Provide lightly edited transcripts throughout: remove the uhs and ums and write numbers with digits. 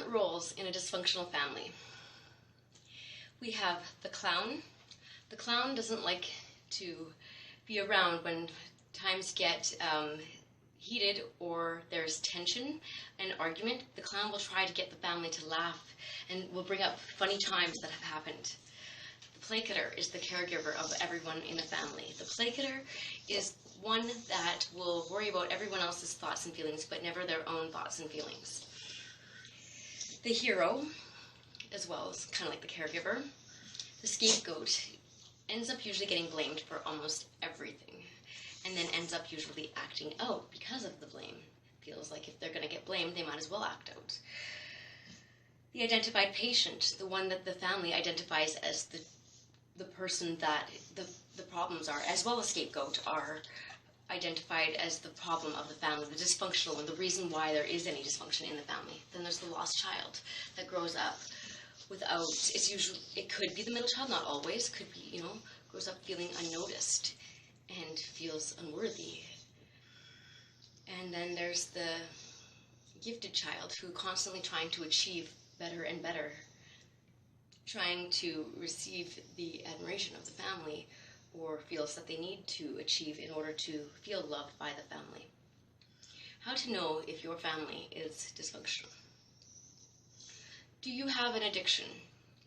different roles in a dysfunctional family. We have the clown. The clown doesn't like to be around when times get heated or there's tension and argument. The clown will try to get the family to laugh and will bring up funny times that have happened. The placater is the caregiver of everyone in the family. The placater is one that will worry about everyone else's thoughts and feelings, but never their own thoughts and feelings. The hero, as well, is kind of like the caregiver. The scapegoat ends up usually getting blamed for almost everything, and then ends up usually acting out because of the blame. Feels like if they're going to get blamed, they might as well act out. The identified patient, the one that the family identifies as the person that the problems are, as well as scapegoat, are identified as the problem of the family, the dysfunctional one, the reason why there is any dysfunction in the family. Then there's the lost child that grows up without, it could be the middle child, not always, could be, grows up feeling unnoticed and feels unworthy. And then there's the gifted child who constantly trying to achieve better and better, trying to receive the admiration of the family, or feels that they need to achieve in order to feel loved by the family. How to know if your family is dysfunctional. Do you have an addiction,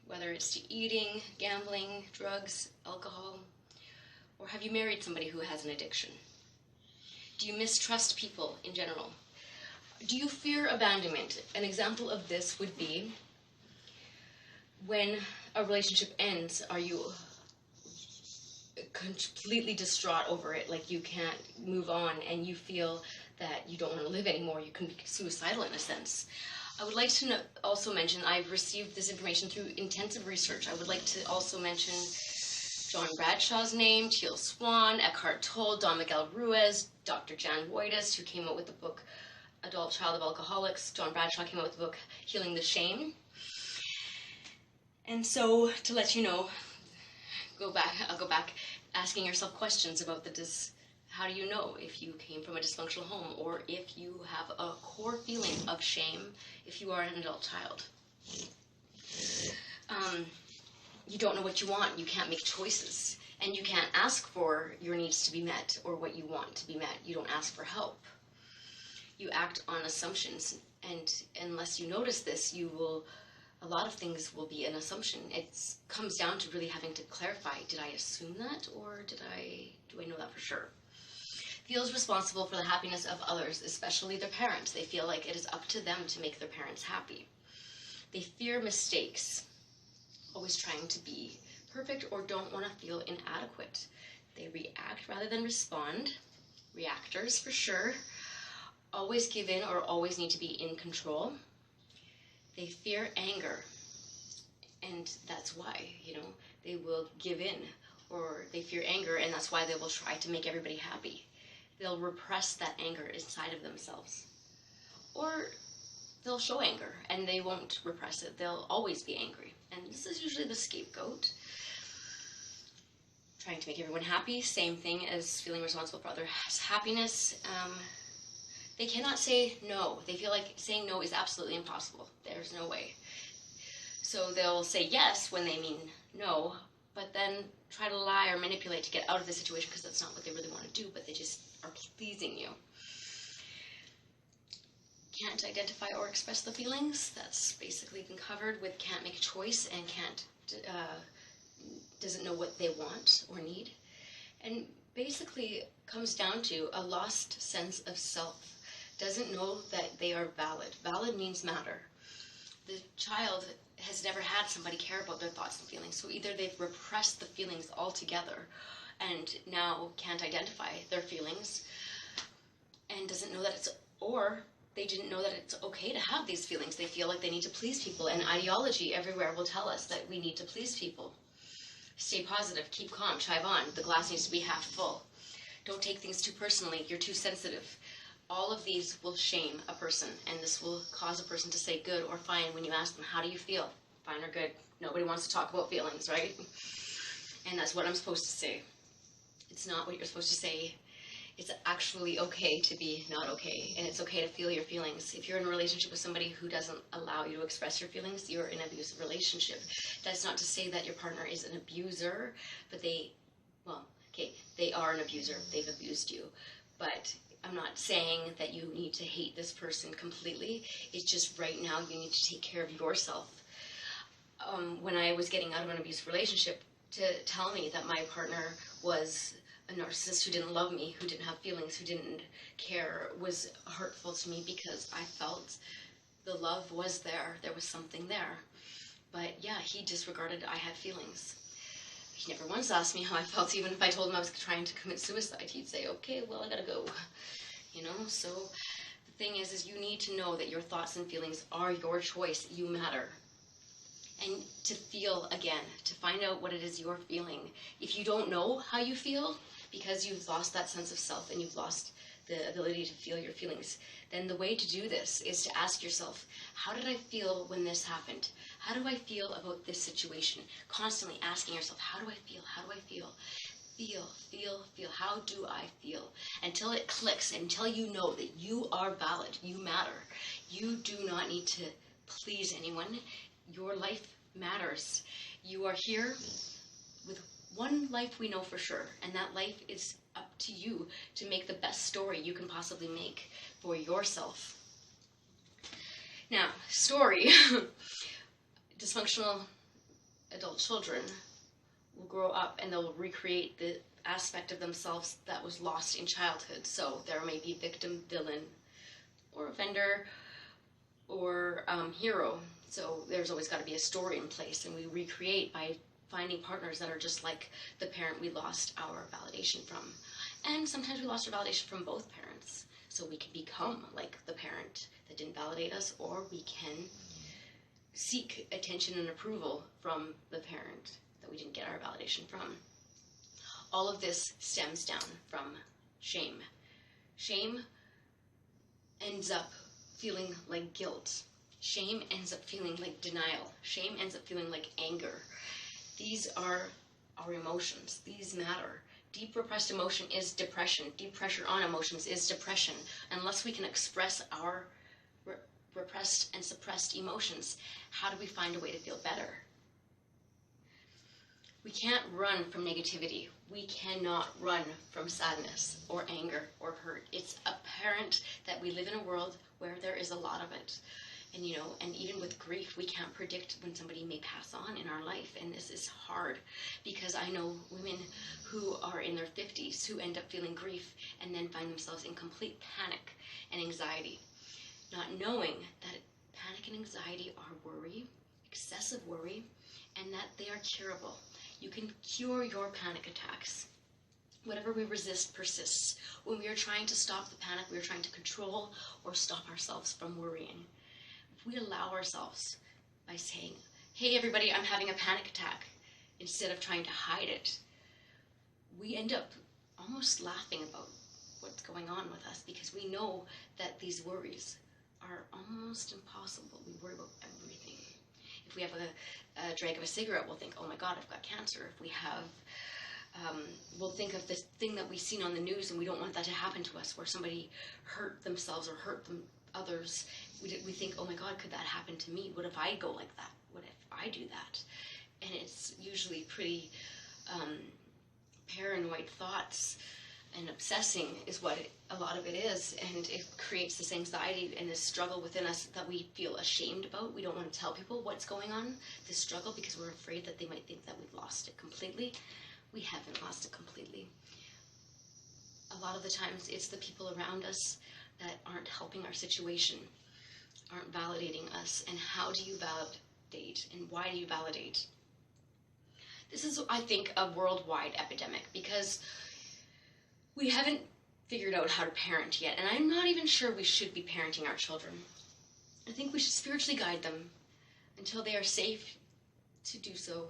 whether it's to eating, gambling, drugs, alcohol, or have you married somebody who has an addiction? Do you mistrust people in general? Do you fear abandonment? An example of this would be when a relationship ends, are you completely distraught over it, like you can't move on and you feel that you don't want to live anymore? You can be suicidal in a sense. I would like to also mention, I've received this information through intensive research. I would like to also mention John Bradshaw's name, Teal Swan, Eckhart Tolle, Don Miguel Ruiz, Dr. Jan Woitas, who came out with the book Adult Child of Alcoholics. John Bradshaw came out with the book Healing the Shame. And so, to let you know, I'll go back asking yourself questions about how do you know if you came from a dysfunctional home, or if you have a core feeling of shame if you are an adult child. You don't know what you want, you can't make choices, and you can't ask for your needs to be met or what you want to be met. You don't ask for help. You act on assumptions, and unless you notice this, a lot of things will be an assumption. It comes down to really having to clarify, did I assume that, or do I know that for sure? Feels responsible for the happiness of others, especially their parents. They feel like it is up to them to make their parents happy. They fear mistakes, always trying to be perfect, or don't want to feel inadequate. They react rather than respond. Reactors for sure. Always give in or always need to be in control. They fear anger, and that's why, they will give in, or they fear anger, and that's why they will try to make everybody happy. They'll repress that anger inside of themselves. Or they'll show anger, and they won't repress it. They'll always be angry. And this is usually the scapegoat. Trying to make everyone happy, same thing as feeling responsible for others' happiness. They cannot say no. They feel like saying no is absolutely impossible. There's no way. So they'll say yes when they mean no, but then try to lie or manipulate to get out of the situation because that's not what they really want to do, but they just are pleasing you. Can't identify or express the feelings. That's basically been covered with can't make a choice and doesn't know what they want or need. And basically comes down to a lost sense of self. Doesn't know that they are valid. Valid means matter. The child has never had somebody care about their thoughts and feelings, so either they've repressed the feelings altogether and now can't identify their feelings and doesn't know that or they didn't know that it's okay to have these feelings. They feel like they need to please people, and ideology everywhere will tell us that we need to please people. Stay positive, keep calm, chive on. The glass needs to be half full. Don't take things too personally. You're too sensitive. All of these will shame a person, and this will cause a person to say good or fine when you ask them, how do you feel? Fine or good? Nobody wants to talk about feelings, right? And that's what I'm supposed to say. It's not what you're supposed to say. It's actually okay to be not okay, and it's okay to feel your feelings. If you're in a relationship with somebody who doesn't allow you to express your feelings, you're in an abusive relationship. That's not to say that your partner is an abuser, but they are an abuser. They've abused you. But I'm not saying that you need to hate this person completely. It's just right now you need to take care of yourself. When I was getting out of an abusive relationship, to tell me that my partner was a narcissist who didn't love me, who didn't have feelings, who didn't care, was hurtful to me, because I felt the love was there. There was something there. But yeah, he disregarded I had feelings. He never once asked me how I felt. Even if I told him I was trying to commit suicide, he'd say, okay, well, I gotta go. So the thing is you need to know that your thoughts and feelings are your choice. You matter. And to feel again, to find out what it is you're feeling. If you don't know how you feel, because you've lost that sense of self and you've lost the ability to feel your feelings, then the way to do this is to ask yourself, how did I feel when this happened? How do I feel about this situation? Constantly asking yourself, how do I feel? How do I feel? Feel. How do I feel? Until it clicks, until you know that you are valid, you matter. You do not need to please anyone. Your life matters. You are here with one life we know for sure, and that life is up to you to make the best story you can possibly make for yourself. Now, story. Dysfunctional adult children will grow up and they'll recreate the aspect of themselves that was lost in childhood. So there may be victim, villain, or offender, or hero. So there's always got to be a story in place, and we recreate by finding partners that are just like the parent we lost our validation from. And sometimes we lost our validation from both parents. So we can become like the parent that didn't validate us, or we can seek attention and approval from the parent that we didn't get our validation from. All of this stems down from shame. Shame ends up feeling like guilt. Shame ends up feeling like denial. Shame ends up feeling like anger. These are our emotions. These matter. Deep repressed emotion is depression. Deep pressure on emotions is depression. Unless we can express our repressed and suppressed emotions, how do we find a way to feel better? We can't run from negativity. We cannot run from sadness or anger or hurt. It's apparent that we live in a world where there is a lot of it. And even with grief, we can't predict when somebody may pass on in our life. And this is hard, because I know women who are in their 50s who end up feeling grief and then find themselves in complete panic and anxiety, not knowing that panic and anxiety are worry, excessive worry, and that they are curable. You can cure your panic attacks. Whatever we resist persists. When we are trying to stop the panic, we are trying to control or stop ourselves from worrying. If we allow ourselves by saying, hey everybody, I'm having a panic attack, instead of trying to hide it, we end up almost laughing about what's going on with us, because we know that these worries are almost impossible. We worry about everything. If we have a drag of a cigarette, we'll think, oh my God, I've got cancer. If we have, we'll think of this thing that we've seen on the news, and we don't want that to happen to us, where somebody hurt themselves or hurt others. We think, oh my God, could that happen to me? What if I go like that? What if I do that? And it's usually pretty paranoid thoughts, and obsessing is what a lot of it is, and it creates this anxiety and this struggle within us that we feel ashamed about. We don't want to tell people what's going on, this struggle, because we're afraid that they might think that we've lost it completely. We haven't lost it completely. A lot of the times it's the people around us that aren't helping our situation, aren't validating us. And how do you validate, and why do you validate? This is, I think, a worldwide epidemic, because we haven't figured out how to parent yet, and I'm not even sure we should be parenting our children. I think we should spiritually guide them until they are safe to do so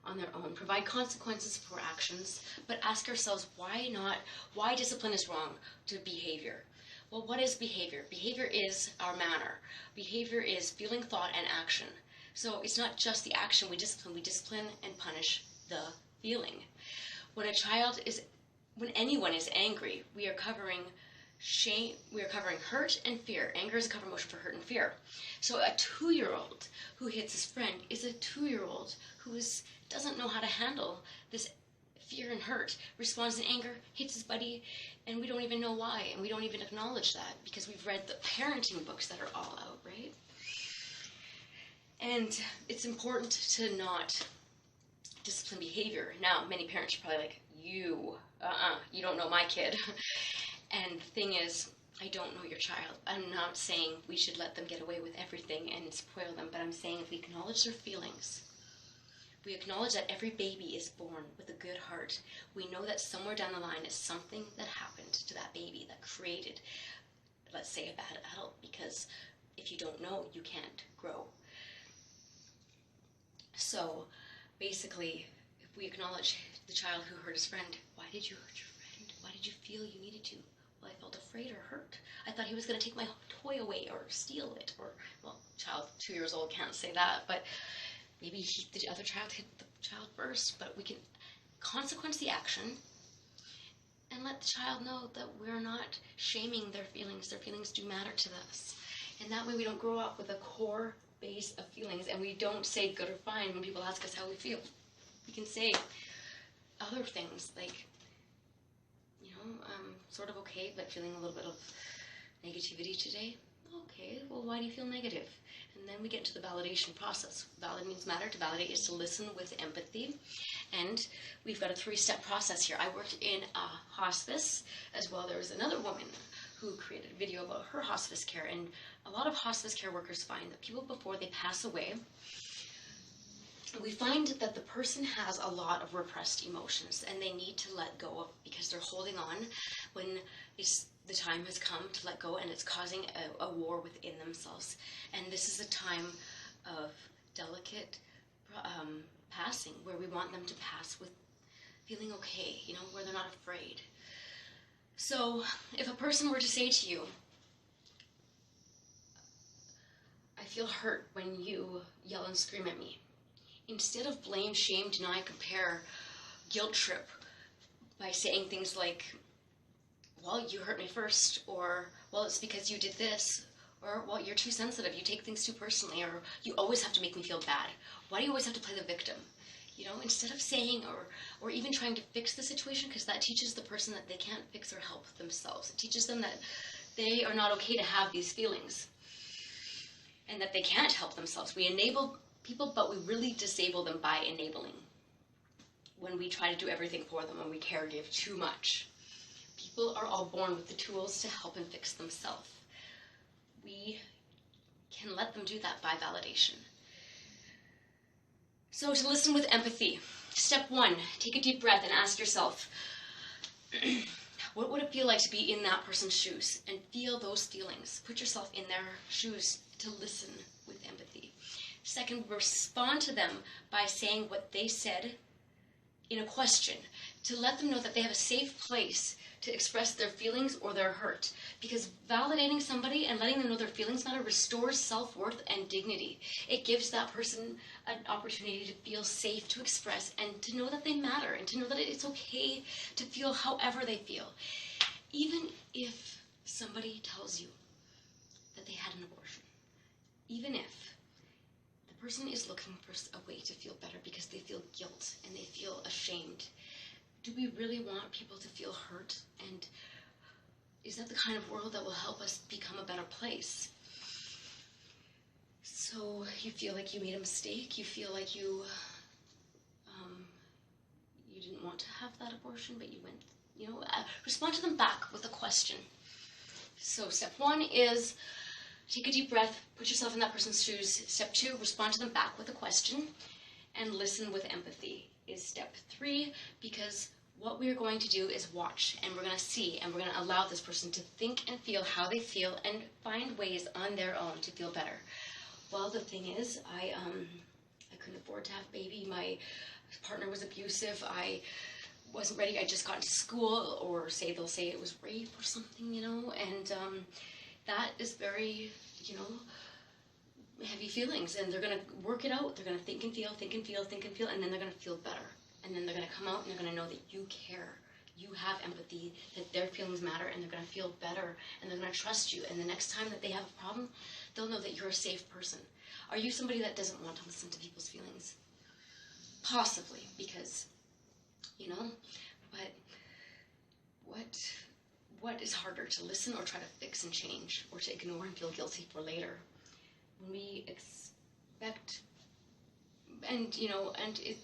on their own. Provide consequences for actions, but ask ourselves, why discipline is wrong to behavior? Well, what is behavior? Behavior is our manner. Behavior is feeling, thought, and action. So it's not just the action we discipline and punish the feeling. When a child is when anyone is angry, we are covering shame, we are covering hurt and fear. Anger is a cover emotion for hurt and fear. So a 2-year-old who hits his friend is a 2-year-old who doesn't know how to handle this fear and hurt, responds in anger, hits his buddy, and we don't even know why, and we don't even acknowledge that because we've read the parenting books that are all out, right? And it's important to not discipline behavior. Now, many parents are probably like, you don't know my kid. And the thing is, I don't know your child. I'm not saying we should let them get away with everything and spoil them, but I'm saying if we acknowledge their feelings, we acknowledge that every baby is born with a good heart. We know that somewhere down the line is something that happened to that baby that created, let's say, a bad adult, because if you don't know, you can't grow. So basically, if we acknowledge the child who hurt his friend, why did you hurt your friend? Why did you feel you needed to? Well, I felt afraid or hurt. I thought he was going to take my toy away or steal it. Or, well, child 2 years old can't say that, but maybe the other child hit the child first. But we can consequence the action and let the child know that we're not shaming their feelings. Their feelings do matter to us. And that way we don't grow up with a core base of feelings, and we don't say good or fine when people ask us how we feel. We can say other things like, sort of okay, but feeling a little bit of negativity today. Okay, well, why do you feel negative? And then we get into the validation process. Valid means matter. To validate is to listen with empathy. And we've got a 3-step process here. I worked in a hospice as well. There was another woman who created a video about her hospice care. And a lot of hospice care workers find that people, before they pass away, we find that the person has a lot of repressed emotions and they need to let go of, because they're holding on when the time has come to let go, and it's causing a war within themselves. And this is a time of delicate passing, where we want them to pass with feeling okay, where they're not afraid. So if a person were to say to you, I feel hurt when you yell and scream at me, instead of blame, shame, deny, compare, guilt trip by saying things like, well, you hurt me first, or, well, it's because you did this, or, well, you're too sensitive, you take things too personally, or you always have to make me feel bad. Why do you always have to play the victim? Instead of saying or even trying to fix the situation, because that teaches the person that they can't fix or help themselves. It teaches them that they are not okay to have these feelings and that they can't help themselves. We enable people, but we really disable them by enabling. When we try to do everything for them, when we care give too much. People are all born with the tools to help and fix themselves. We can let them do that by validation. So to listen with empathy. Step 1, take a deep breath and ask yourself, what would it feel like to be in that person's shoes? And feel those feelings. Put yourself in their shoes to listen with empathy. Second, respond to them by saying what they said in a question, to let them know that they have a safe place to express their feelings or their hurt. Because validating somebody and letting them know their feelings matter restores self-worth and dignity. It gives that person an opportunity to feel safe to express and to know that they matter, and to know that it's okay to feel however they feel. Even if somebody tells you that they had an abortion, even if the person is looking for a way to feel better because they feel guilt and they feel ashamed, do we really want people to feel hurt? And is that the kind of world that will help us become a better place? So you feel like you made a mistake, you feel like you didn't want to have that abortion, but you went, respond to them back with a question. So step 1 is take a deep breath, put yourself in that person's shoes. Step 2, respond to them back with a question, and listen with empathy is step 3, because what we're going to do is watch, and we're going to see, and we're going to allow this person to think and feel how they feel and find ways on their own to feel better. Well, the thing is, I couldn't afford to have a baby. My partner was abusive. I wasn't ready. I just got into school, or they'll say it was rape or something, and that is very, heavy feelings, and they're going to work it out. They're going to think and feel, and then they're going to feel better. And then they're going to come out and they're going to know that you care. you have empathy, that their feelings matter, and they're going to feel better, and they're going to trust you, and the next time that they have a problem, they'll know that you're a safe person. Are you somebody that doesn't want to listen to people's feelings? Possibly, because, you know, but what is harder, to listen or try to fix and change, or to ignore and feel guilty for later? When we expect, and you know,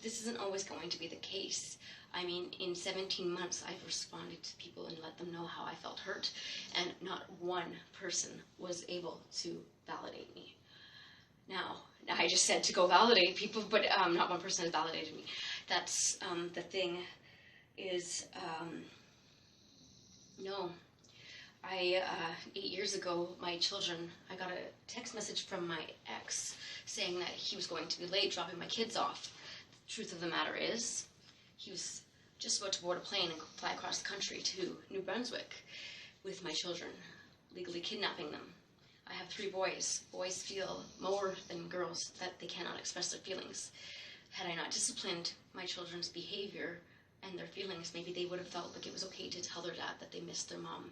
this isn't always going to be the case. I mean, in 17 months, I've responded to people and let them know how I felt hurt, and not one person was able to validate me. Now, I just said to go validate people, but not one person has validated me. That's the thing is, no. 8 years ago, I got a text message from my ex saying that he was going to be late dropping my kids off. The truth of the matter is, he was just about to board a plane and fly across the country to New Brunswick with my children, legally kidnapping them. I have 3 boys. Boys feel more than girls that they cannot express their feelings. Had I not disciplined my children's behavior and their feelings, maybe they would have felt like it was okay to tell their dad that they missed their mom.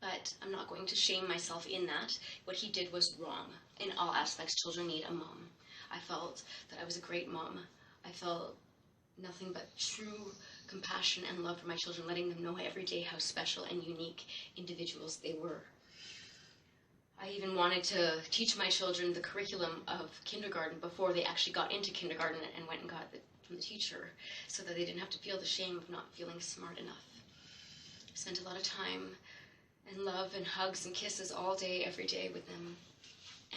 But I'm not going to shame myself in that. What he did was wrong. In all aspects, children need a mom. I felt that I was a great mom. I felt nothing but true compassion and love for my children, letting them know every day how special and unique individuals they were. I even wanted to teach my children the curriculum of kindergarten before they actually got into kindergarten, and went and got it from the teacher, so that they didn't have to feel the shame of not feeling smart enough. I spent a lot of time and love and hugs and kisses all day, every day with them.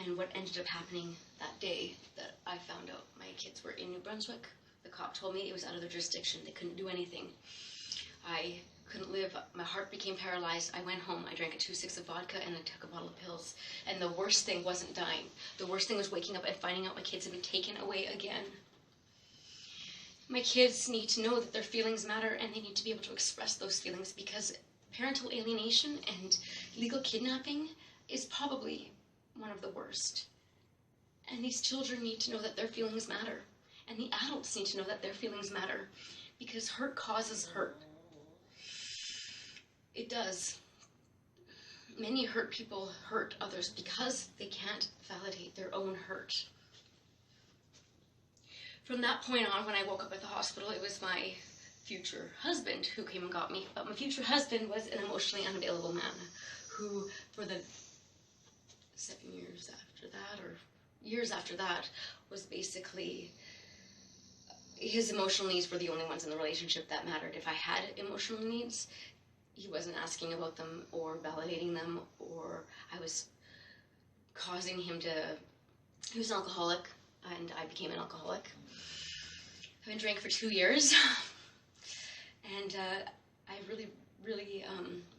And what ended up happening that day that I found out my kids were in New Brunswick, the cop told me it was out of their jurisdiction. They couldn't do anything. I couldn't live. My heart became paralyzed. I went home. I drank a 2 6 of vodka and I took a bottle of pills. And the worst thing wasn't dying. The worst thing was waking up and finding out my kids had been taken away again. My kids need to know that their feelings matter, and they need to be able to express those feelings, because parental alienation and legal kidnapping is probably one of the worst. And these children need to know that their feelings matter. And the adults need to know that their feelings matter, because hurt causes hurt. It does. Many hurt people hurt others because they can't validate their own hurt. From that point on, when I woke up at the hospital, it was my future husband who came and got me. But my future husband was an emotionally unavailable man who, for the 7 years after that, or years after that, was basically, his emotional needs were the only ones in the relationship that mattered. If I had emotional needs, he wasn't asking about them or validating them, or I was causing him to, he was an alcoholic, and I became an alcoholic. I've been drinking for 2 years, and I really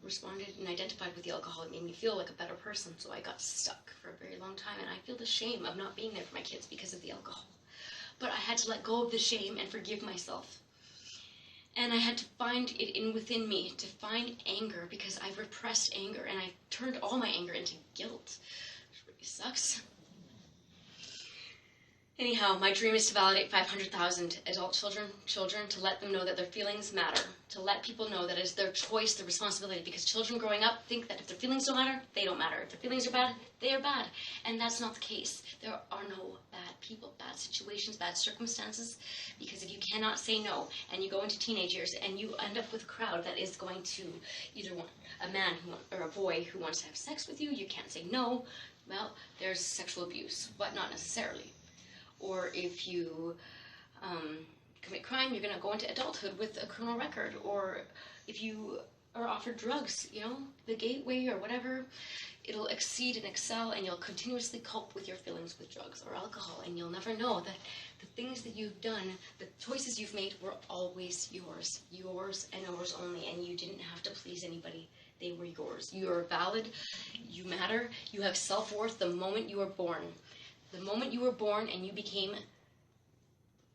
responded and identified with the alcohol. It made me feel like a better person, so I got stuck for a very long time, and I feel the shame of not being there for my kids because of the alcohol. But I had to let go of the shame and forgive myself. And I had to find it within me, to find anger, because I've repressed anger, and I turned all my anger into guilt, which really sucks. Anyhow, my dream is to validate 500,000 adult children, to let them know that their feelings matter, to let people know that it's their choice, their responsibility, because children growing up think that if their feelings don't matter, they don't matter. If their feelings are bad, they are bad. And that's not the case. There are no bad people, bad situations, bad circumstances, because if you cannot say no, and you go into teenage years, and you end up with a crowd that is going to either want a man or a boy who wants to have sex with you, you can't say no, well, there's sexual abuse, but not necessarily. Or if you commit crime, you're going to go into adulthood with a criminal record. Or if you are offered drugs, you know, the gateway or whatever, it'll exceed and excel, and you'll continuously cope with your feelings with drugs or alcohol, and you'll never know that the things that you've done, the choices you've made, were always yours and yours only, and you didn't have to please anybody. They were yours. You are valid, you matter, you have self-worth the moment you were born. The moment you were born and you became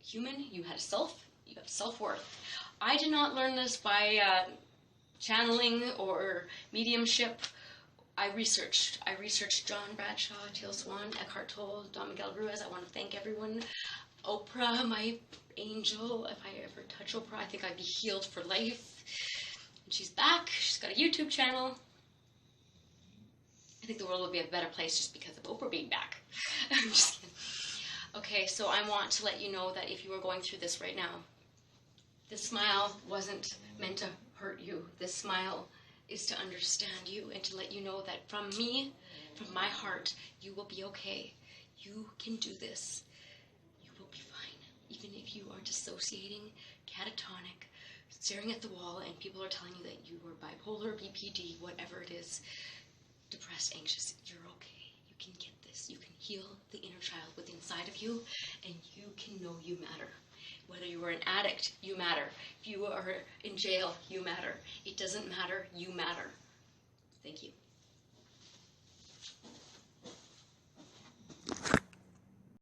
human, you had you have self-worth. I did not learn this by channeling or mediumship. I researched John Bradshaw, Teal Swan, Eckhart Tolle, Don Miguel Ruiz. I want to thank everyone Oprah, my angel. If I ever touch Oprah, I think I'd be healed for life. And she's back. She's got a YouTube channel. I think the world would be a better place just because of Oprah being back. I'm just kidding. Okay, so I want to let you know that if you are going through this right now, this smile wasn't meant to hurt you. This smile is to understand you and to let you know that from me, from my heart, you will be okay. You can do this. You will be fine. Even if you are dissociating, catatonic, staring at the wall, and people are telling you that you are bipolar, BPD, whatever it is, depressed, anxious, you're okay. You can get this. You can heal the inner child within inside of you, and you can know you matter. Whether you are an addict, you matter. If you are in jail, you matter. It doesn't matter. You matter. Thank you.